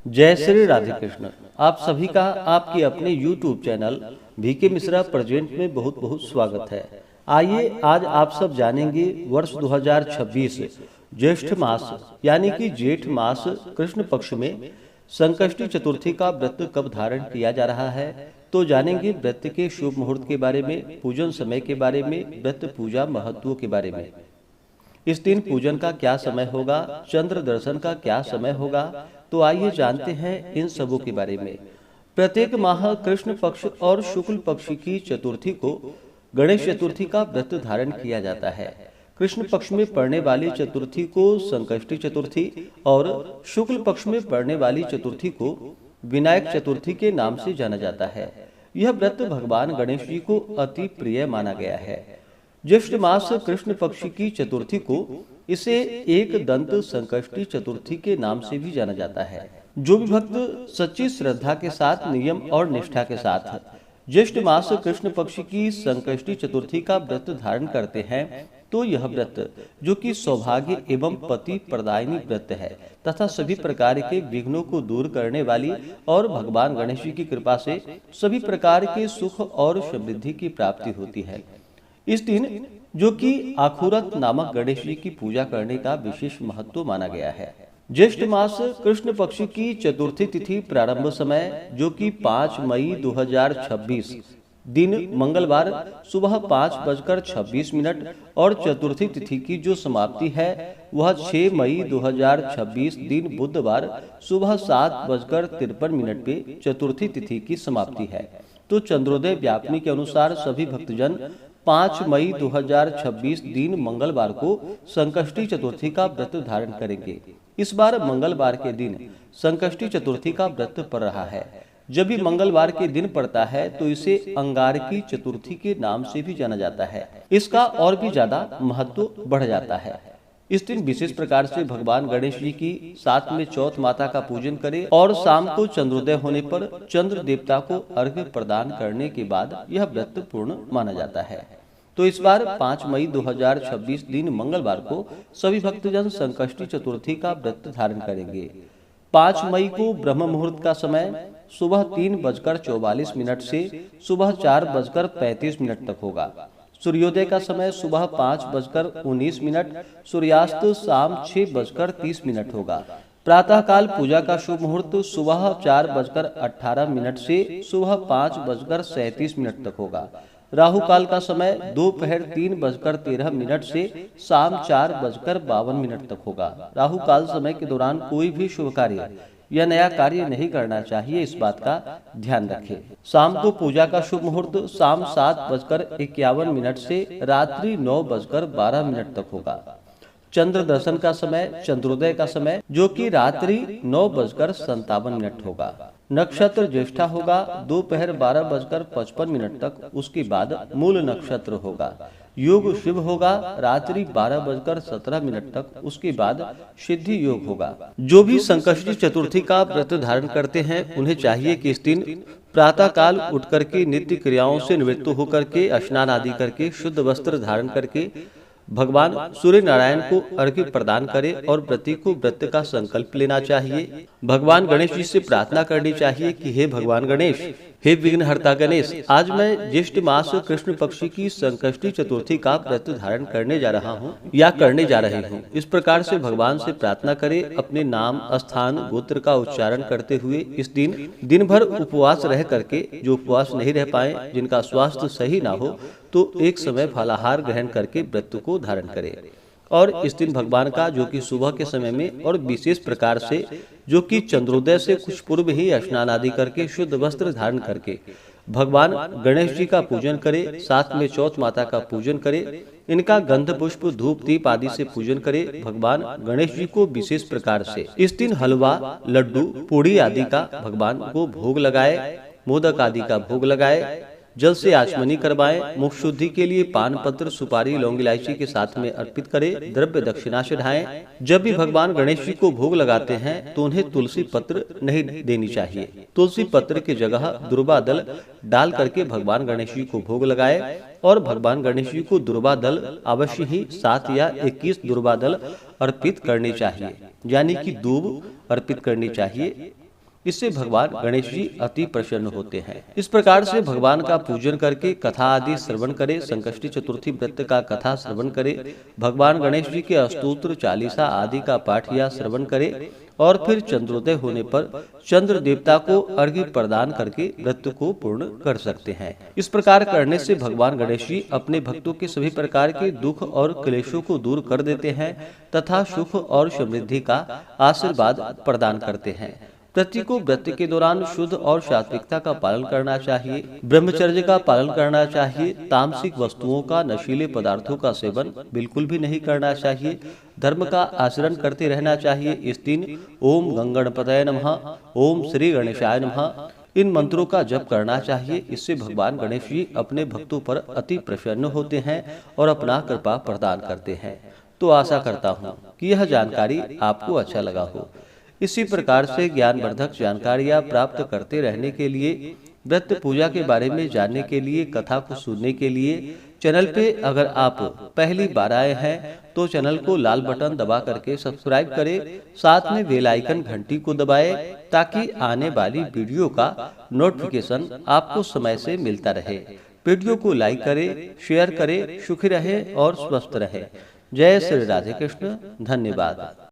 जय श्री राधे कृष्ण। आप सभी का आपके अपने YouTube channel VK Mishra present में बहुत बहुत स्वागत है। आइए आज आप सब जानेंगे वर्ष 2026 ज्येष्ठ मास यानी कि जेठ मास कृष्ण पक्ष में संकष्टी चतुर्थी का व्रत कब धारण किया जा रहा है। तो जानेंगे व्रत के शुभ मुहूर्त के बारे में, पूजन समय के बारे में, व्रत पूजा महत्व के बारे में। इस दिन पूजन का क्या समय होगा, चंद्र दर्शन का क्या समय होगा। तो आइए जानते हैं इन सबों के बारे में। प्रत्येक माह कृष्ण पक्ष और शुक्ल पक्ष की चतुर्थी को गणेश चतुर्थी का व्रत धारण किया जाता है। कृष्ण पक्ष में पड़ने वाली चतुर्थी को संकष्टी चतुर्थी और शुक्ल पक्ष में पड़ने वाली चतुर्थी को विनायक चतुर्थी के नाम से जाना जाता है। यह व्रत भगवान गणेश जी को अति प्रिय माना गया है। ज्येष्ठ मास कृष्ण पक्ष की चतुर्थी को इसे एक दंत संकष्टी चतुर्थी के नाम से भी जाना जाता है। जो भी भक्त सच्ची श्रद्धा के साथ, नियम और निष्ठा के साथ ज्येष्ठ मास कृष्ण पक्ष की संकष्टी चतुर्थी का व्रत धारण करते हैं, तो यह व्रत जो कि सौभाग्य एवं पति प्रदायिनी व्रत है तथा सभी प्रकार के विघ्नों को दूर करने वाली और भगवान गणेश जी की कृपा से सभी प्रकार के सुख और समृद्धि की प्राप्ति होती है। इस दिन जो कि आखुरत नामक गणेश जी की पूजा करने का विशेष महत्व माना गया है। ज्येष्ठ मास कृष्ण पक्ष की चतुर्थी तिथि प्रारंभ समय जो कि 5 मई 2026 दिन मंगलवार सुबह 5:26 और चतुर्थी तिथि की जो समाप्ति है वह 6 मई 2026 दिन बुधवार सुबह 7:53 पे चतुर्थी तिथि की समाप्ति है। तो चंद्रोदय व्यापनी के अनुसार सभी भक्तजन 5 मई 2026 दिन मंगलवार को संकष्टी चतुर्थी का व्रत धारण करेंगे। इस बार मंगलवार के दिन संकष्टी चतुर्थी का व्रत पड़ रहा है। जब भी मंगलवार के दिन पड़ता है तो इसे अंगारकी चतुर्थी के नाम से भी जाना जाता है। इसका और भी ज्यादा महत्व बढ़ जाता है। इस दिन विशेष प्रकार से भगवान गणेश जी की साथ में चौथ माता का पूजन करें और शाम को चंद्रोदय होने पर चंद्र देवता को अर्घ्य प्रदान करने के बाद यह व्रत पूर्ण माना जाता है। तो इस बार 5 मई 2026 दिन मंगलवार को सभी भक्तजन संकष्टी चतुर्थी का व्रत धारण करेंगे। 5 मई को ब्रह्म मुहूर्त का समय सुबह 3:44 से सुबह 4:35 तक होगा। सूर्योदय का समय सुबह 5:19, सूर्यास्त शाम 6:30 होगा। प्रातः काल पूजा का शुभ मुहूर्त सुबह 4:18 से सुबह 5:37 तक होगा। राहु काल का समय दोपहर 3:13 से शाम 4:52 तक होगा। राहु काल समय के दौरान कोई भी शुभ कार्य या नया कार्य नहीं करना चाहिए, इस बात का ध्यान रखें। शाम को पूजा का शुभ मुहूर्त शाम 7:51 से रात्रि 9:12 तक होगा। चंद्र दर्शन का समय, चंद्रोदय का समय जो कि रात्रि 9:57 होगा। नक्षत्र ज्येष्ठा होगा दोपहर 12:55 तक, उसके बाद मूल नक्षत्र होगा। योग शुभ होगा रात्रि 12:17 तक, उसके बाद सिद्धि योग होगा। जो भी संकष्टी चतुर्थी का व्रत धारण करते हैं उन्हें चाहिए कि इस दिन प्रातः काल उठ करके नित्य क्रियाओं से निवृत्त होकर के स्नान आदि करके शुद्ध वस्त्र धारण करके भगवान सूर्य नारायण को अर्घ्य प्रदान करे और व्रती को व्रत का संकल्प लेना चाहिए। भगवान गणेश जी से प्रार्थना करनी चाहिए कि हे भगवान गणेश, हे विघ्नहर्ता गणेश, आज मैं ज्येष्ठ मास कृष्ण पक्ष की संकष्टी चतुर्थी का व्रत धारण करने जा रहा हूँ या करने जा रही हूँ। इस प्रकार से भगवान से प्रार्थना करे। अपने नाम, स्थान, गोत्र का उच्चारण करते हुए इस दिन भर उपवास रह करके, जो उपवास नहीं रह पाए, जिनका स्वास्थ्य सही ना हो, तो एक समय फलाहार ग्रहण करके व्रत को धारण करें। और इस दिन भगवान का जो कि सुबह के समय में और विशेष प्रकार से जो कि चंद्रोदय से कुछ पूर्व ही स्नान आदि करके शुद्ध वस्त्र धारण करके भगवान गणेश जी का पूजन करे, साथ में चौथ माता का पूजन करे। इनका गंध पुष्प धूप दीप आदि से पूजन करे। भगवान गणेश जी को विशेष प्रकार से इस दिन हलवा, लड्डू, पूड़ी आदि का भगवान को भोग लगाए, मोदक आदि का भोग लगाए, जल से आचमनी करवाएं। मुख शुद्धि के लिए पान पत्र, सुपारी, लौंग इलायची के साथ में अर्पित करें। द्रव्य दक्षिणा चढ़ाएं। जब भी भगवान गणेश जी को भोग लगाते हैं तो उन्हें तुलसी पत्र नहीं देनी चाहिए। तुलसी पत्र की जगह दुर्वा दल डाल करके भगवान गणेश जी को भोग लगाए और भगवान गणेश जी को दुर्वा दल अवश्य ही 7 या 21 दुर्वा दल अर्पित करनी चाहिए, यानी कि दूब अर्पित करनी चाहिए। इससे भगवान गणेश जी अति प्रसन्न होते हैं। इस प्रकार से भगवान का पूजन करके कथा आदि श्रवण करे, संकष्टी चतुर्थी व्रत का कथा श्रवण करे, भगवान गणेश जी के अस्तोत्र चालीसा आदि का पाठ या श्रवण करे और फिर चंद्रोदय होने पर चंद्र देवता को अर्घ्य प्रदान करके व्रत को पूर्ण कर सकते हैं। इस प्रकार करने से भगवान गणेश जी अपने भक्तों के सभी प्रकार के दुख और क्लेशों को दूर कर देते हैं तथा सुख और समृद्धि का आशीर्वाद प्रदान करते हैं। व्यक्ति को व्रत के दौरान शुद्ध और सात्विकता का पालन करना चाहिए, ब्रह्मचर्य का पालन करना चाहिए, तामसिक वस्तुओं का, नशीले पदार्थों का सेवन बिल्कुल भी नहीं करना चाहिए, धर्म का आचरण करते रहना चाहिए। इस दिन ओम गंगणपतये नमः, ओम श्री गणेशाय नमः इन मंत्रों का जप करना चाहिए। इससे भगवान गणेश जी अपने भक्तों पर अति प्रसन्न होते हैं और अपना कृपा प्रदान करते हैं। तो आशा करता हूँ कि यह जानकारी आपको अच्छा लगा हो। इसी प्रकार से ज्ञानवर्धक जानकारियाँ प्राप्त करते रहने के लिए, व्रत पूजा के बारे में जानने के लिए, कथा को सुनने के लिए चैनल पे अगर आप पहली बार आए हैं तो चैनल को लाल बटन दबा करके सब्सक्राइब करें, साथ में बेल आइकन घंटी को दबाएं ताकि आने वाली वीडियो का नोटिफिकेशन आपको समय से मिलता रहे। वीडियो को लाइक करें, शेयर करें। सुखी रहे और स्वस्थ रहे। जय श्री राधे कृष्ण। धन्यवाद।